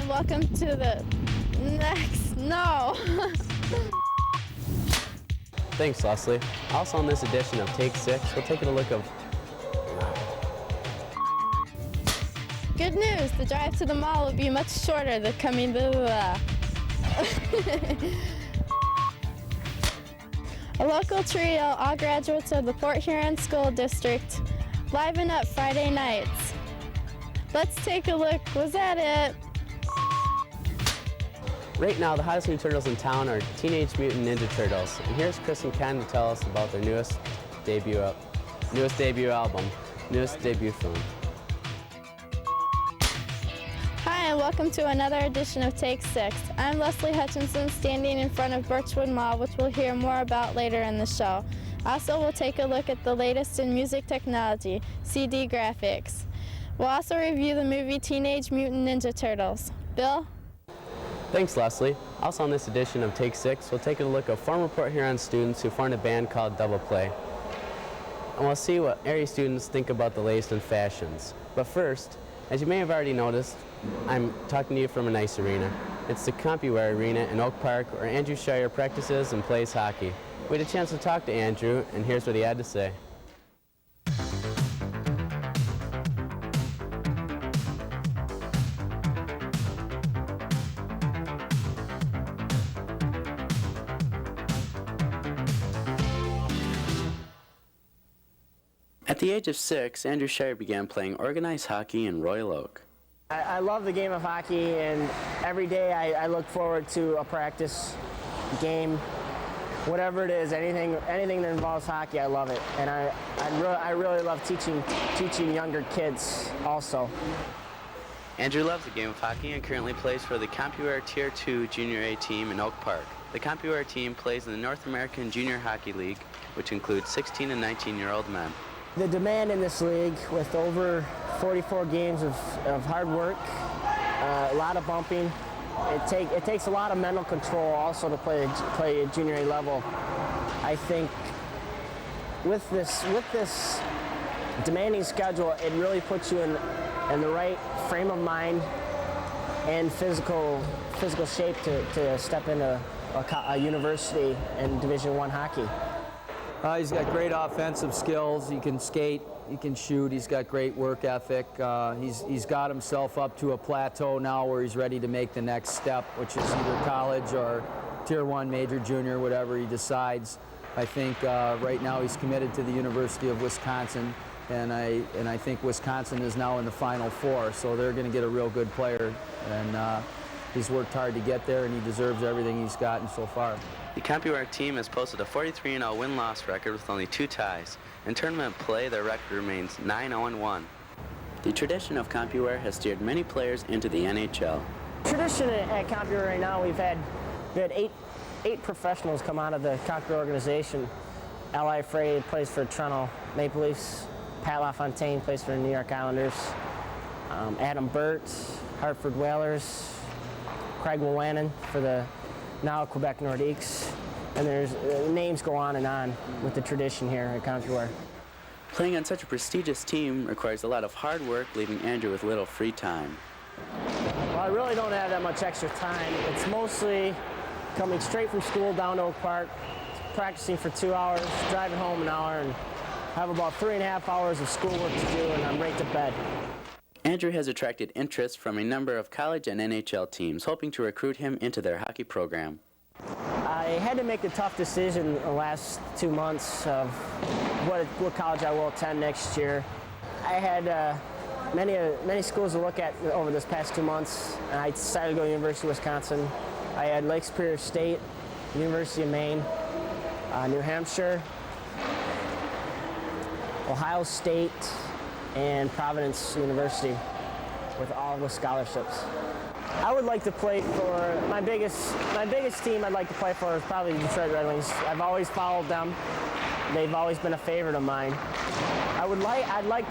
and welcome to the next, no. Thanks, Leslie. Also on this edition of Take 6, we'll take a look of... Good news, the drive to the mall will be much shorter than coming to A local trio, all graduates of the Port Huron School District, liven up Friday nights. Let's take a look. Was that it? Right now, the hottest new turtles in town are Teenage Mutant Ninja Turtles. And here's Chris and Ken to tell us about their newest debut album, newest debut film. Hi, and welcome to another edition of Take 6. I'm Leslie Hutchinson, standing in front of Birchwood Mall, which we'll hear more about later in the show. Also, we'll take a look at the latest in music technology, CD graphics. We'll also review the movie Teenage Mutant Ninja Turtles. Bill? Thanks, Leslie. Also on this edition of Take 6, we'll take a look at former Port Huron students who formed a band called Double Play. And we'll see what area students think about the latest in fashions. But first, as you may have already noticed, I'm talking to you from a nice arena. It's the CompuWare Arena in Oak Park, where Andrew Shire practices and plays hockey. We had a chance to talk to Andrew, and here's what he had to say. At the age of 6, Andrew Shire began playing organized hockey in Royal Oak. I love the game of hockey, and every day I look forward to a practice game, whatever it is, anything that involves hockey, I love it. And I really love teaching younger kids also. Andrew loves the game of hockey and currently plays for the CompuWare Tier 2 Junior A team in Oak Park. The CompuWare team plays in the North American Junior Hockey League, which includes 16 and 19-year-old men. The demand in this league, with over 44 games of hard work, a lot of bumping, it takes a lot of mental control also to play a junior A level. I think with this demanding schedule, it really puts you in the right frame of mind and physical shape to step into a university in Division I hockey. He's got great offensive skills. He can skate, he can shoot, he's got great work ethic. He's got himself up to a plateau now where he's ready to make the next step, which is either college or Tier 1, major, junior, whatever he decides. I think right now he's committed to the University of Wisconsin, and I think Wisconsin is now in the Final Four, so they're going to get a real good player. And he's worked hard to get there, and he deserves everything he's gotten so far. The CompuWare team has posted a 43-0 win-loss record with only 2 ties. In tournament play, their record remains 9-0-1. The tradition of CompuWare has steered many players into the NHL. Tradition at CompuWare right now, we've had 8 professionals come out of the CompuWare organization. Eli Frey plays for Toronto Maple Leafs. Pat LaFontaine plays for the New York Islanders. Adam Burt, Hartford Whalers. Craig Wilwanen for the now Quebec Nordiques, and there's names go on and on with the tradition here at CompuWare. Playing on such a prestigious team requires a lot of hard work, leaving Andrew with little free time. Well, I really don't have that much extra time. It's mostly coming straight from school down to Oak Park, practicing for 2 hours, driving home an hour, and have about 3.5 hours of schoolwork to do, and I'm right to bed. Andrew has attracted interest from a number of college and NHL teams, hoping to recruit him into their hockey program. I had to make a tough decision the last 2 months of what college I will attend next year. I had many schools to look at over this past 2 months, and I decided to go to the University of Wisconsin. I had Lake Superior State, University of Maine, New Hampshire, Ohio State, and Providence University, with all the scholarships. I would like to play for my biggest team. I'd like to play for is probably the Detroit Red Wings. I've always followed them. They've always been a favorite of mine. I'd like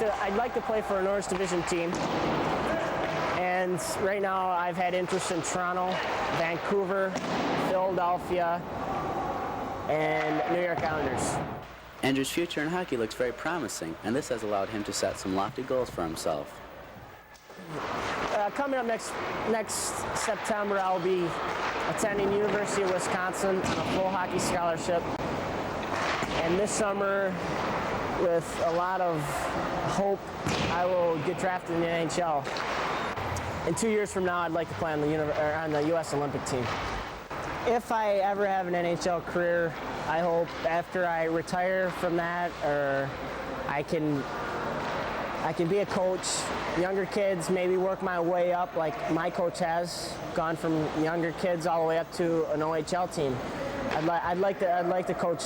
to play for a Norris Division team. And right now I've had interest in Toronto, Vancouver, Philadelphia, and New York Islanders. Andrew's future in hockey looks very promising, and this has allowed him to set some lofty goals for himself. coming up next September, I'll be attending University of Wisconsin on a full hockey scholarship. And this summer, with a lot of hope, I will get drafted in the NHL. And 2 years from now, I'd like to play on the U.S. Olympic team. If I ever have an NHL career, I hope after I retire from that, or I can be a coach, younger kids, maybe work my way up like my coach has, gone from younger kids all the way up to an OHL team. I'd like to coach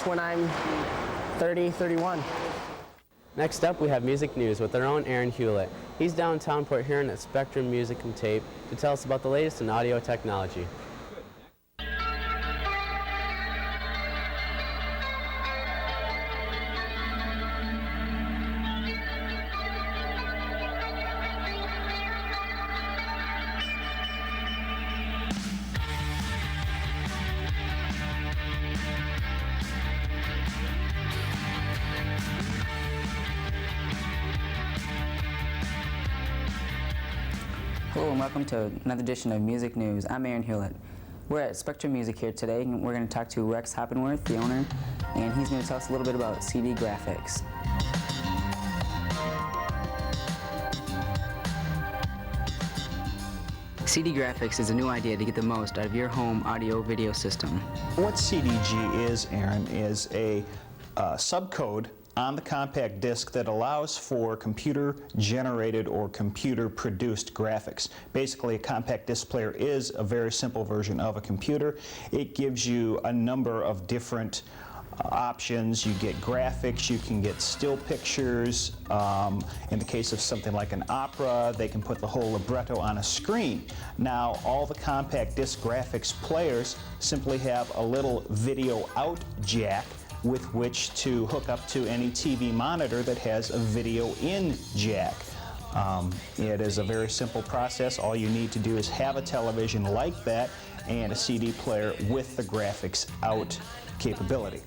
when I'm 30, 31. Next up, we have music news with our own Aaron Hewlett. He's downtown Port Huron at Spectrum Music and Tape to tell us about the latest in audio technology. Hello and welcome to another edition of Music News. I'm Aaron Hewlett. We're at Spectrum Music here today, and we're going to talk to Rex Hoppenworth, the owner, and he's going to tell us a little bit about CD graphics. CD graphics is a new idea to get the most out of your home audio-video system. What CDG is, Aaron, is a subcode on the compact disc that allows for computer-generated or computer-produced graphics. Basically, a compact disc player is a very simple version of a computer. It gives you a number of different options. You get graphics, you can get still pictures. In the case of something like an opera, they can put the whole libretto on a screen. Now, all the compact disc graphics players simply have a little video out jack with which to hook up to any TV monitor that has a video in jack. It is a very simple process. All you need to do is have a television like that and a CD player with the graphics out capability.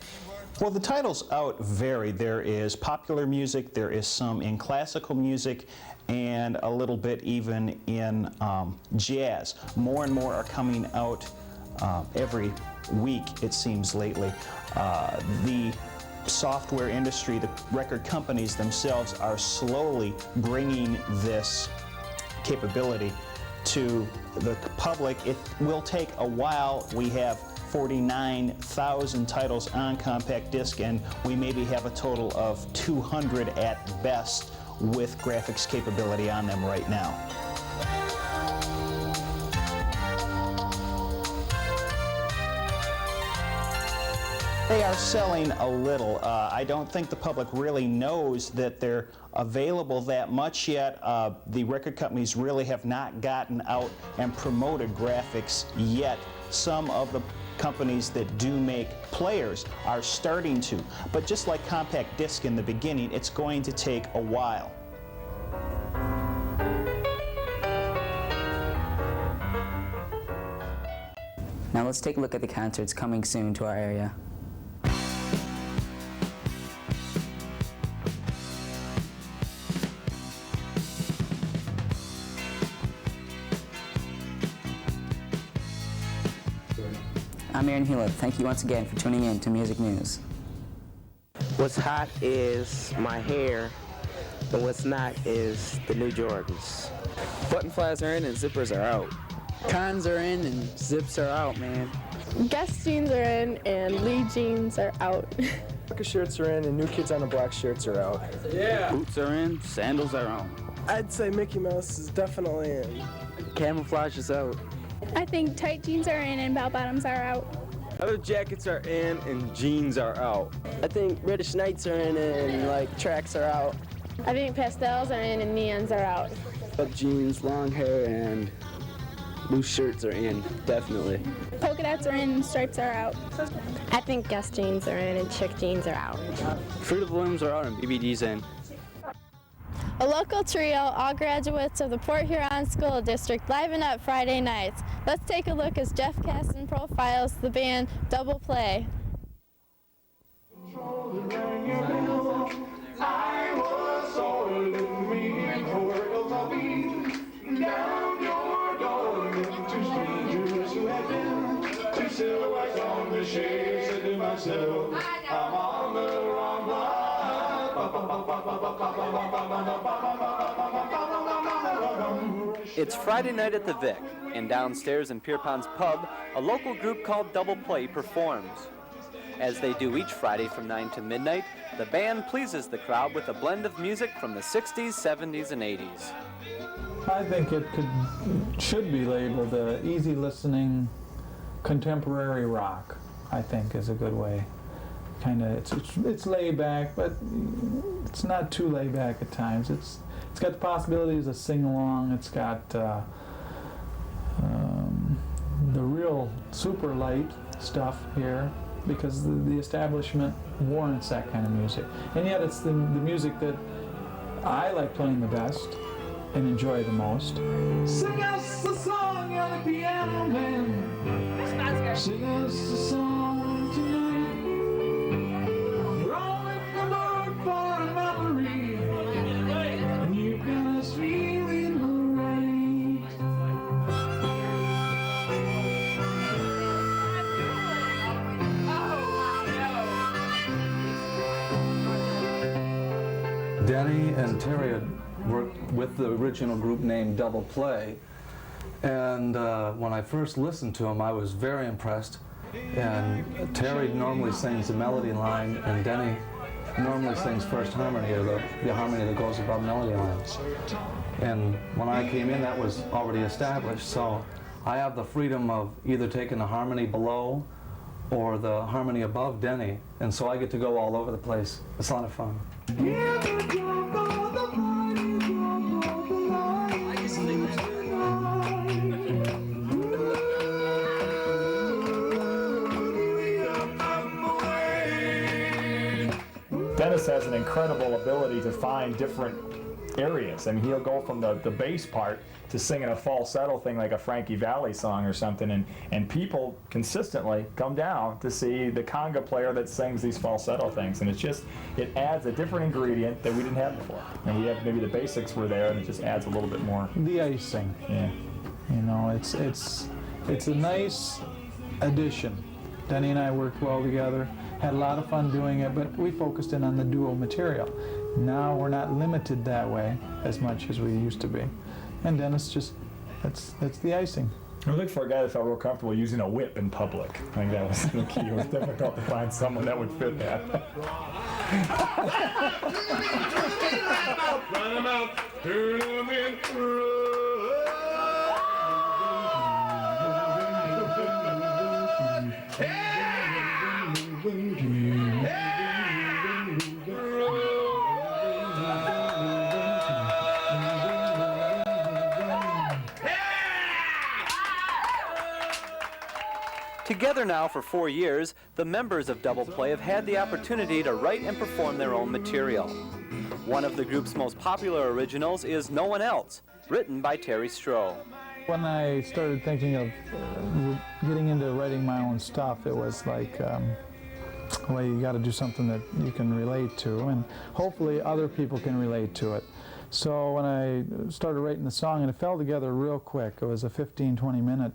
Well, the titles out vary. There is popular music, there is some in classical music, and a little bit even in jazz. More and more are coming out every week, it seems lately. The software industry, the record companies themselves are slowly bringing this capability to the public. It will take a while. We have 49,000 titles on compact disc, and we maybe have a total of 200 at best with graphics capability on them right now. They are selling a little. I don't think the public really knows that they're available that much yet. The record companies really have not gotten out and promoted graphics yet. Some of the companies that do make players are starting to. But just like compact disc in the beginning, it's going to take a while. Now let's take a look at the concerts coming soon to our area. I'm Aaron Hewlett. Thank you once again for tuning in to Music News. What's hot is my hair, and what's not is the new Jordans. Button flies are in and zippers are out. Cons are in and zips are out, man. Guess jeans are in and Lee jeans are out. Parka shirts are in and New Kids on the Block shirts are out. Yeah. Boots are in, sandals are on. I'd say Mickey Mouse is definitely in. Camouflage is out. I think tight jeans are in and bell bottoms are out. Leather jackets are in and jeans are out. I think British Knights are in and like tracks are out. I think pastels are in and neons are out. Up jeans, long hair, and loose shirts are in, definitely. Polka dots are in and stripes are out. I think Guess jeans are in and chick jeans are out. Fruit of the Looms are out and BBD's in. A local trio, all graduates of the Port Huron School District, liven up Friday nights. Let's take a look as Jeff Caston profiles the band Double Play. I was It's Friday night at the Vic, and downstairs in Pierpont's pub, a local group called Double Play performs. As they do each Friday from 9 to midnight, the band pleases the crowd with a blend of music from the 60s, 70s, and 80s. I think it should be labeled easy listening contemporary rock, I think is a good way. Kind of, it's laid back, but it's not too laid back at times. It's got the possibilities of sing-along. It's got the real super light stuff here, because the establishment warrants that kind of music. And yet it's the music that I like playing the best and enjoy the most. Sing us a song, you're the piano man. Sing us a song tonight. We're all in the mood for a memory, and you've got us feeling alright. Denny and Terry had worked with the original group named Double Play, and when I first listened to them, I was very impressed. And Terry normally sings the melody line, and Denny normally sings first harmony, or the harmony that goes above melody lines. And when I came in, that was already established, so I have the freedom of either taking the harmony below or the harmony above Denny, and so I get to go all over the place. It's a lot of fun. Dennis has an incredible ability to find different areas. I mean, he'll go from the bass part to singing a falsetto thing like a Frankie Valli song or something, and people consistently come down to see the conga player that sings these falsetto things, and it adds a different ingredient that we didn't have before. And we have, maybe the basics were there, and it just adds a little bit more. The icing. Yeah. You know, it's a nice addition. Denny and I worked well together, had a lot of fun doing it, but we focused in on the duo material. Now we're not limited that way as much as we used to be. And Dennis just, that's the icing. I was looking for a guy that felt real comfortable using a whip in public. I think that was the key. It was difficult to find someone that would fit that. Run 'em out, turn 'em in. Together now for 4 years, the members of Double Play have had the opportunity to write and perform their own material. One of the group's most popular originals is No One Else, written by Terry Stroh. When I started thinking of getting into writing my own stuff, it was like, well, you got to do something that you can relate to, and hopefully other people can relate to it. So when I started writing the song, and it fell together real quick, it was a 15-20 minute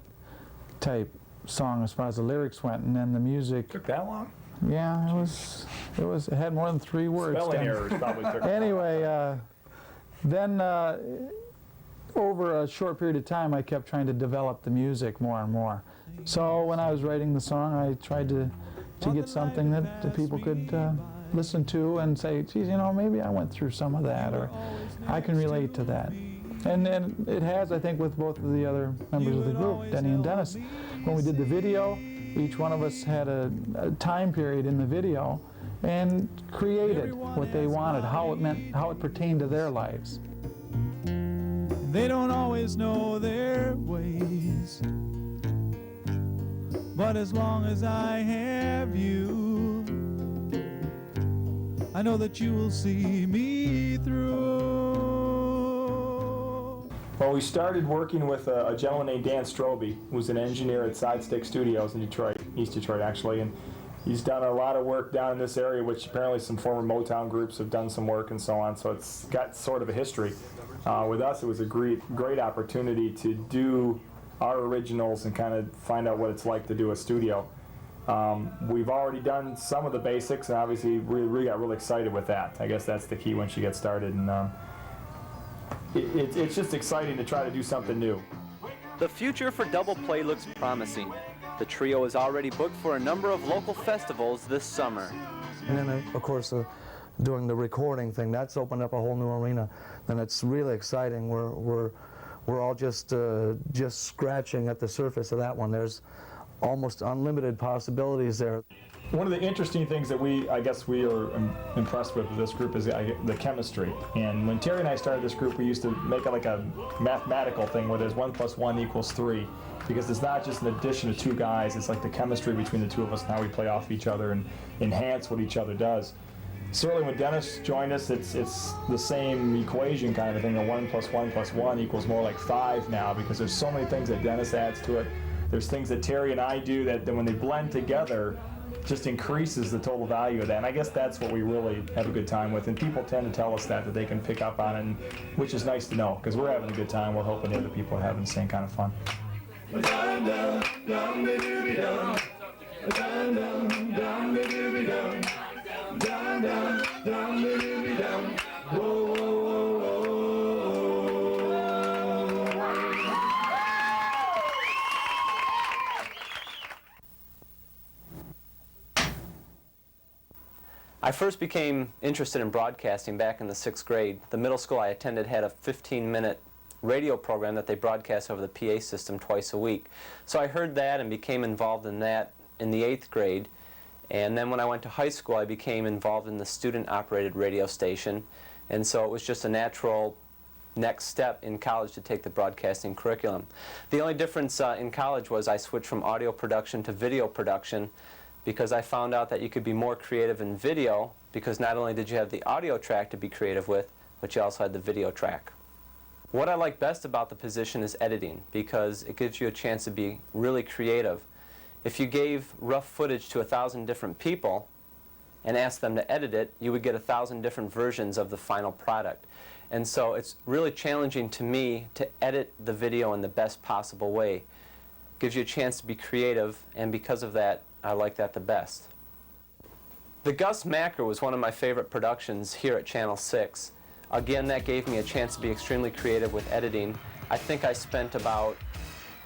type song as far as the lyrics went, and then the music. Took that long? Yeah, it had more than 3 words. Spelling errors probably took. Anyway, then over a short period of time, I kept trying to develop the music more and more. So when I was writing the song, I tried to get something that the people could listen to and say, geez, you know, maybe I went through some of that, or I can relate to that. And it has, I think, with both of the other members of the group, Denny and Dennis. When we did the video, each one of us had a time period in the video and created what they wanted, how it pertained to their lives. They don't always know their ways, but as long as I have you, I know that you will see me through. Well, we started working with a gentleman named Dan Strobe, who's an engineer at Sidestick Studios in Detroit, East Detroit actually, and he's done a lot of work down in this area, which apparently some former Motown groups have done some work and so on, so it's got sort of a history. With us, it was a great opportunity to do our originals and kind of find out what it's like to do a studio. We've already done some of the basics, and obviously we got really excited with that. I guess that's the key once you get started, and it's just exciting to try to do something new. The future for Double Play looks promising. The trio is already booked for a number of local festivals this summer. And then, of course, doing the recording thing, that's opened up a whole new arena, and it's really exciting. We're all just scratching at the surface of that one. There's almost unlimited possibilities there. One of the interesting things that I guess we are impressed with this group is the chemistry. And when Terry and I started this group, we used to make it like a mathematical thing where there's 1 + 1 = 3. Because it's not just an addition of two guys, it's like the chemistry between the two of us and how we play off each other and enhance what each other does. Certainly when Dennis joined us, it's the same equation kind of a thing. 1 + 1 + 1 = more like 5 now, because there's so many things that Dennis adds to it. There's things that Terry and I do that when they blend together, just increases the total value of that. And I guess that's what we really have a good time with. And people tend to tell us that they can pick up on it, and, which is nice to know, because we're having a good time. We're hoping the other people are having the same kind of fun. I first became interested in broadcasting back in the 6th grade. The middle school I attended had a 15-minute radio program that they broadcast over the PA system twice a week. So I heard that and became involved in that in the 8th grade. And then when I went to high school, I became involved in the student-operated radio station. And so it was just a natural next step in college to take the broadcasting curriculum. The only difference in college was I switched from audio production to video production, because I found out that you could be more creative in video, because not only did you have the audio track to be creative with, but you also had the video track. What I like best about the position is editing, because it gives you a chance to be really creative. If you gave rough footage to 1,000 different people and asked them to edit it, you would get 1,000 different versions of the final product. And so it's really challenging to me to edit the video in the best possible way. It gives you a chance to be creative, and because of that, I like that the best. The Gus Macker was one of my favorite productions here at Channel 6. Again, that gave me a chance to be extremely creative with editing. I think I spent about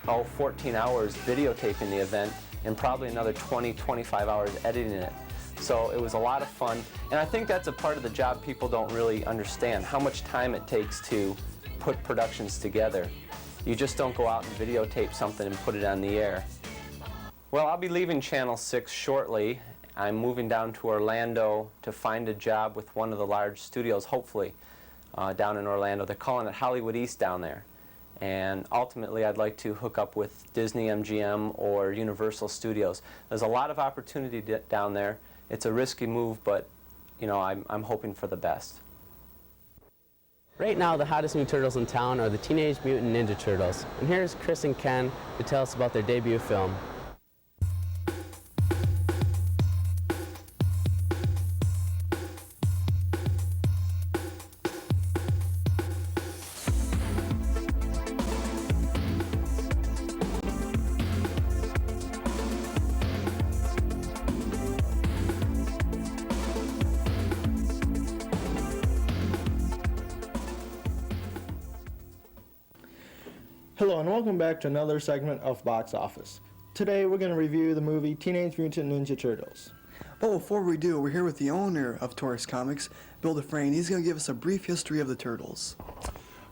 14 hours videotaping the event and probably another 20-25 hours editing it. So it was a lot of fun, and I think that's a part of the job people don't really understand, how much time it takes to put productions together. You just don't go out and videotape something and put it on the air. Well, I'll be leaving Channel 6 shortly. I'm moving down to Orlando to find a job with one of the large studios, hopefully, down in Orlando. They're calling it Hollywood East down there. And ultimately, I'd like to hook up with Disney MGM or Universal Studios. There's a lot of opportunity down there. It's a risky move, but you know, I'm hoping for the best. Right now, the hottest new turtles in town are the Teenage Mutant Ninja Turtles. And here's Chris and Ken to tell us about their debut film. Hello and welcome back to another segment of Box Office. Today we're going to review the movie Teenage Mutant Ninja Turtles. But before we do, we're here with the owner of Taurus Comics, Bill Dufresne. He's going to give us a brief history of the Turtles.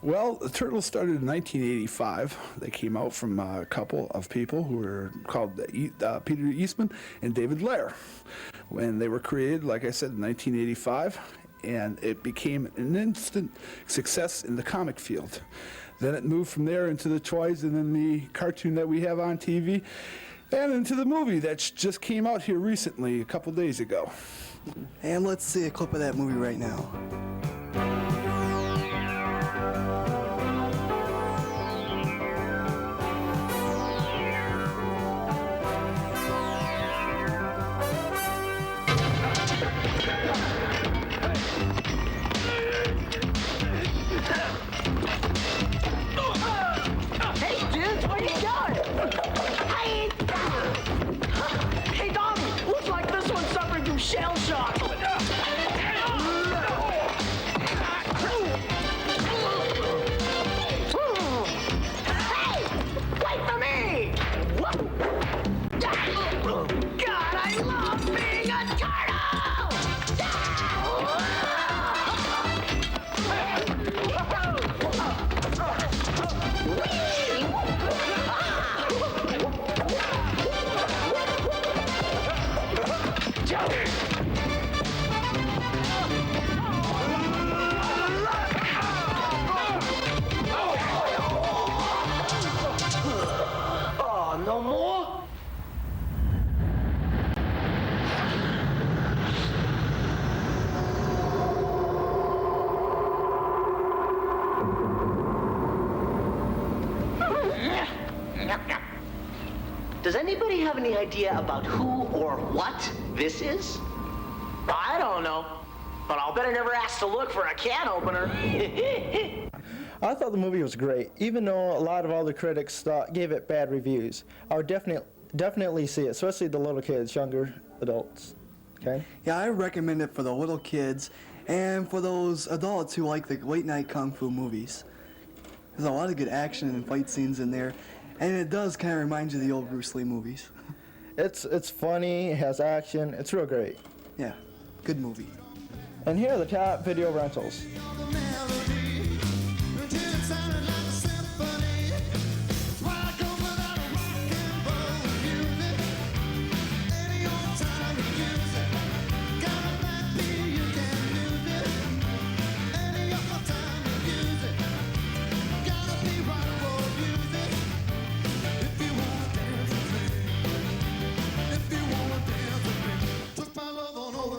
Well, the Turtles started in 1985. They came out from a couple of people who were called Peter Eastman and David Lair. When they were created, like I said, in 1985, and it became an instant success in the comic field. Then it moved from there into the toys and then the cartoon that we have on TV and into the movie that just came out here recently, a couple days ago. And let's see a clip of that movie right now. Hey, dude, where you going? Hey, dog! Does anybody have any idea about who or what this is? I don't know, but I'll better never ask to look for a can opener. I thought the movie was great, even though a lot of other critics gave it bad reviews. I would definitely see it, especially the little kids, younger adults. Okay? Yeah, I recommend it for the little kids and for those adults who like the late night kung fu movies. There's a lot of good action and fight scenes in there, and it does kind of remind you of the old Bruce Lee movies. It's funny, it has action, it's real great. Yeah, good movie. And here are the top video rentals.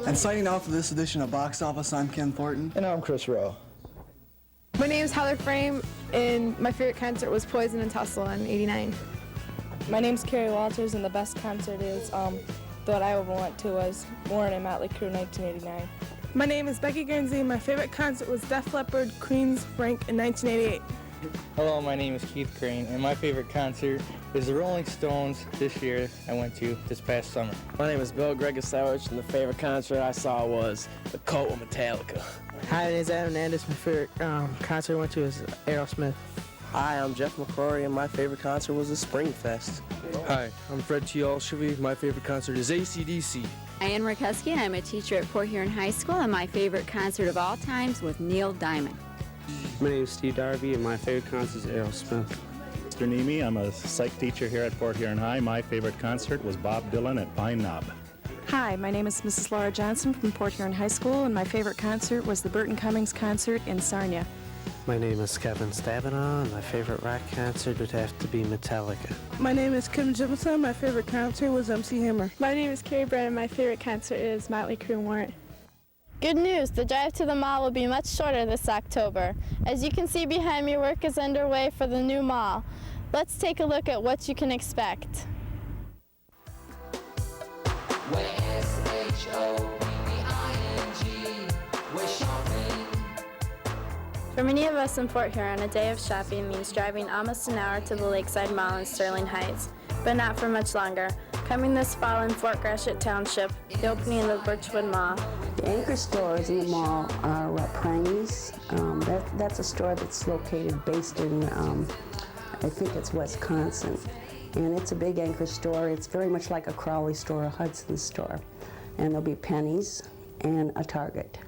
And signing off for this edition of Box Office, I'm Ken Thornton. And I'm Chris Rowe. My name is Heather Frame, and my favorite concert was Poison and Tussle in '89. My name's Carrie Walters, and the best concert is that I ever went to was Warren and Motley Crue 1989. My name is Becky Guernsey, and my favorite concert was Def Leppard, Queen's Frank in 1988. Hello, my name is Keith Crane, and my favorite concert is the Rolling Stones this year I went to this past summer. My name is Bill Gregosowicz, and the favorite concert I saw was The Cult with Metallica. Hi, my name is Adam Nandis. My favorite concert I went to is Aerosmith. Hi, I'm Jeff McCrory, and my favorite concert was the Spring Fest. Hi, I'm Fred T. Alshavy. My favorite concert is AC/DC. Ann Markuski, and I'm a teacher at Port Huron High School, and my favorite concert of all times was Neil Diamond. My name is Steve Darby, and my favorite concert is Aerosmith. Mr. Nemi, I'm a psych teacher here at Port Huron High. My favorite concert was Bob Dylan at Pine Knob. Hi, my name is Mrs. Laura Johnson from Port Huron High School, and my favorite concert was the Burton Cummings concert in Sarnia. My name is Kevin Stabenow, and my favorite rock concert would have to be Metallica. My name is Kim Jimison. My favorite concert was MC Hammer. My name is Carrie Brennan. My favorite concert is Motley Crue and Warrant. Good news, the drive to the mall will be much shorter this October. As you can see behind me, work is underway for the new mall. Let's take a look at what you can expect. For many of us in Port Huron, a day of shopping means driving almost an hour to the Lakeside Mall in Sterling Heights, but not for much longer. Coming this fall in Fort Gratiot Township, the opening of the Birchwood Mall. The anchor stores in the mall are Praney's. That's a store that's located based in, I think it's Wisconsin. And it's a big anchor store. It's very much like a Crowley store, a Hudson store. And there'll be Penny's and a Target.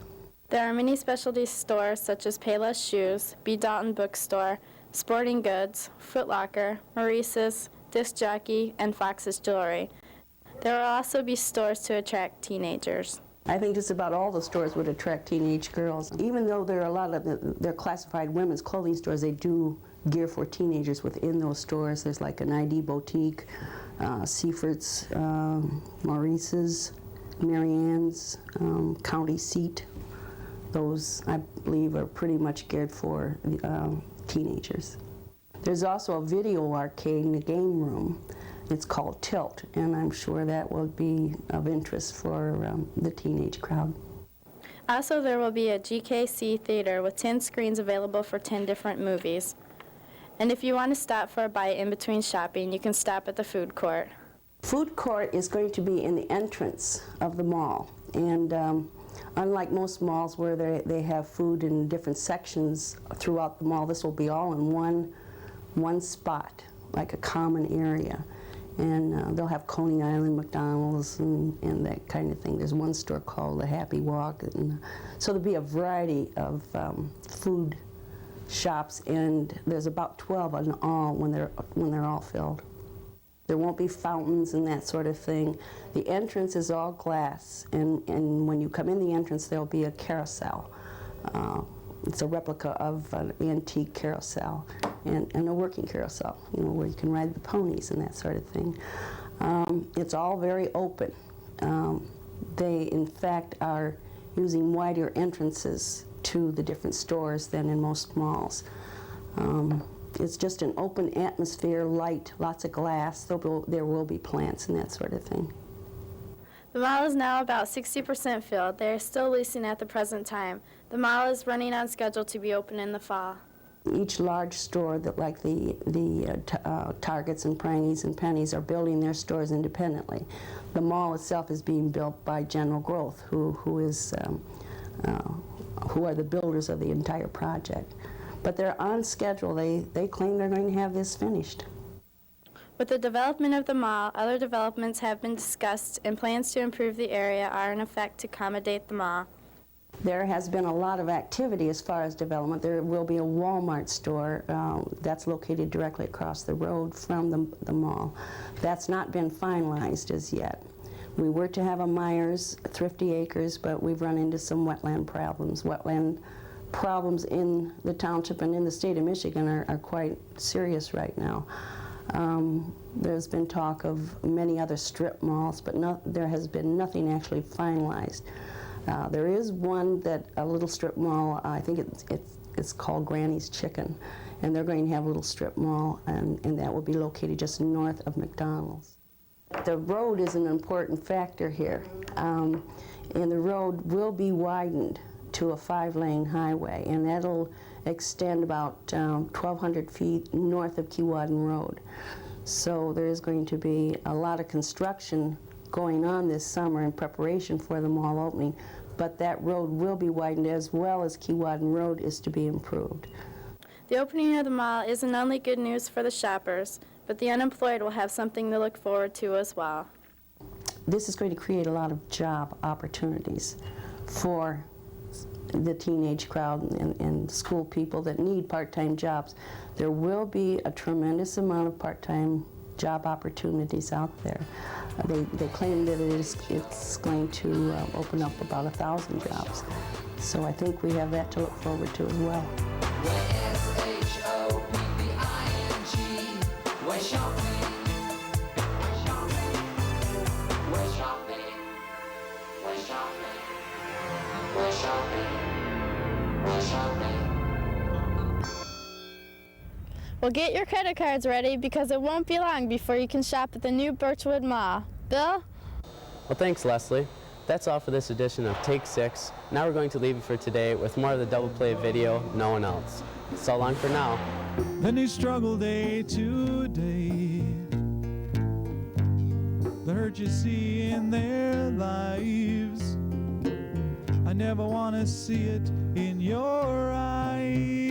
There are many specialty stores such as Payless Shoes, B. Dalton Bookstore, Sporting Goods, Foot Locker, Maurice's, Disc Jockey, and Fox's Jewelry. There will also be stores to attract teenagers. I think just about all the stores would attract teenage girls. Even though there are a lot of they're classified women's clothing stores, they do gear for teenagers within those stores. There's like an ID Boutique, Seaford's, Maurice's, Marianne's, County Seat. Those, I believe, are pretty much geared for teenagers. There's also a video arcade in the game room. It's called Tilt, and I'm sure that will be of interest for the teenage crowd. Also, there will be a GKC theater with 10 screens available for 10 different movies. And if you want to stop for a bite in between shopping, you can stop at the food court. Food court is going to be in the entrance of the mall, and unlike most malls where they have food in different sections throughout the mall, this will be all in one spot, like a common area. And they'll have Coney Island, McDonald's, and that kind of thing. There's one store called the Happy Walk. And so there'll be a variety of food shops, and there's about 12 in all when they're all filled. There won't be fountains and that sort of thing. The entrance is all glass, and when you come in the entrance, there'll be a carousel. It's a replica of an antique carousel and a working carousel, you know, where you can ride the ponies and that sort of thing. It's all very open. They, in fact, are using wider entrances to the different stores than in most malls. It's just an open atmosphere, light, lots of glass. There will be plants and that sort of thing. The mall is now about 60% filled. They are still leasing at the present time. The mall is running on schedule to be open in the fall. Each large store, that like the Targets and Prangies and Pennies, are building their stores independently. The mall itself is being built by General Growth, who are the builders of the entire project. But they're on schedule. They claim they're going to have this finished. With the development of the mall, other developments have been discussed, and plans to improve the area are in effect to accommodate the mall. There has been a lot of activity as far as development. There will be a Walmart store that's located directly across the road from the mall. That's not been finalized as yet. We were to have a Myers, Thrifty Acres, but we've run into some wetland problems. Wetland problems in the township and in the state of Michigan are quite serious right now. There's been talk of many other strip malls, but there has been nothing actually finalized. There is one a little strip mall, I think it's called Granny's Chicken, and they're going to have a little strip mall, and that will be located just north of McDonald's. The road is an important factor here, and the road will be widened to a 5-lane highway, and that'll extend about 1,200 feet north of Keewatin Road. So there is going to be a lot of construction going on this summer in preparation for the mall opening, but that road will be widened as well as Keewatin Road is to be improved. The opening of the mall isn't only good news for the shoppers, but the unemployed will have something to look forward to as well. This is going to create a lot of job opportunities for the teenage crowd and school people that need part-time jobs. There will be a tremendous amount of part-time job opportunities out there. They claim that it's going to open up about 1,000 jobs. So I think we have that to look forward to as well. Well, get your credit cards ready because it won't be long before you can shop at the new Birchwood Mall. Bill? Well, thanks, Leslie. That's all for this edition of Take 6. Now we're going to leave you for today with more of the Double Play video, No One Else. So long for now. Then they struggle day to day. The hurt you see in their lives, I never want to see it in your eyes.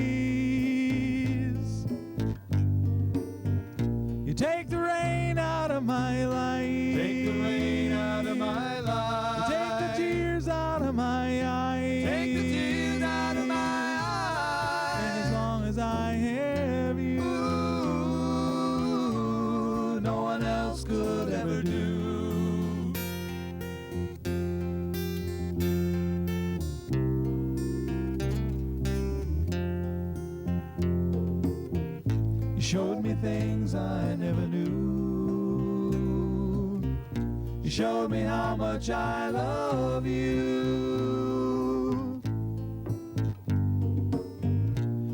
You take the rain out of my life. Take the rain out of my life. You take the tears out of my eyes. Take the tears out of my eyes. And as long as I have you, no one else could ever do. You showed me things I never knew. You showed me how much I love you.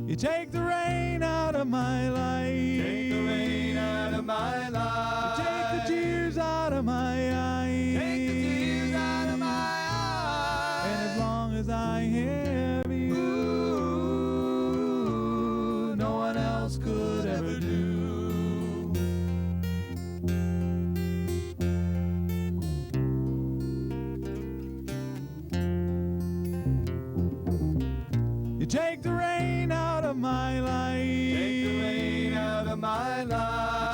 You take the rain out of my life. Take the rain out of my life. You take the tears out of my eyes. Take the tears out of my eyes. And as long as I have you, no one else could ever do. You take the rain out of my life. Take the rain out of my life.